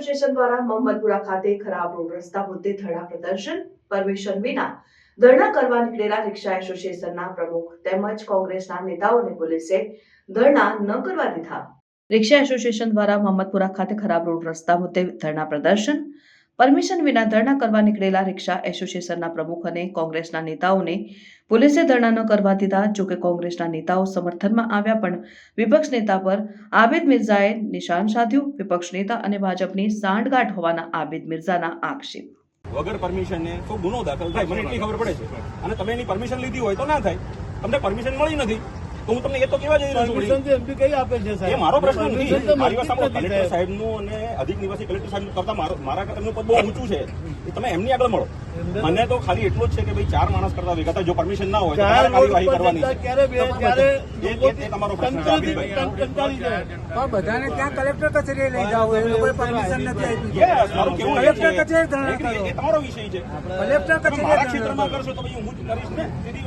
Association દ્વારા મોહમ્મદપુરા ખાતે ખરાબ રોડ રસ્તા મુદ્દે ધરણા પ્રદર્શન પરમિશન વિના ધરણા કરવા નીકળેલા રિક્ષા એસોસિએશનના પ્રમુખ તેમજ કોંગ્રેસના નેતાઓને પોલીસે ધરણા ન કરવા દીધા। રિક્ષા એસોસિએશન દ્વારા મોહમ્મદપુરા ખાતે ખરાબ રોડ રસ્તા મુદ્દે ધરણા પ્રદર્શન પરમિશન વિના ધરણા કરવા નીકળેલા રિક્ષા એસોસિએશનના પ્રમુખ અને કોંગ્રેસના નેતાઓને પોલીસે ધરણા ન કરવા દીધા। જોકે કોંગ્રેસના નેતાઓ સમર્થનમાં આવ્યા પણ વિપક્ષ નેતા પર આબિદ મિર્ઝાએ નિશાન સાધ્યું। વિપક્ષ નેતા અને ભાજપની સાંઠગાંઠ હોવાના આબિદ મિર્ઝાના આક્ષેપ। વગર પરમિશન ને તો ગુનો દાખલ થાય, મને એટલી ખબર પડે છે, અને તમે એની પરમિશન લીધી હોય તો ના થાય। તમને પરમિશન મળી નથી તો હું તમને એ તો કેવા જઈ રહ્યો છું, એ મારો પ્રશ્ન નથી। મારી વાત સાંભળો, કલેક્ટર સાહેબનું અને અધિક નિવાસી કલેક્ટર સાહેબ કરતા મારા કરતા એમનું પદ બહુ ઊંચું છે, તમે એમની આગળ મળો। મને તો ખાલી એટલું જ છે કે ભાઈ 4 માણસ કરતા ભેગા થાય, જો પરમિશન ના હોય તો કાર્યવાહી કરવાની છે, તમારો પ્રશ્ન છે આબિદભાઈ। પણ બધાને ત્યાં કલેક્ટર કચેરીએ લઈ જાવ, એ લોકોએ પરમિશન નથી આપી। મારું કેવું એ કલેક્ટર કચેરી તમારો વિષય છે, કલેક્ટર કચેરી મારા ક્ષેત્રમાં કરશો તો પછી હું જ કરીશ ને।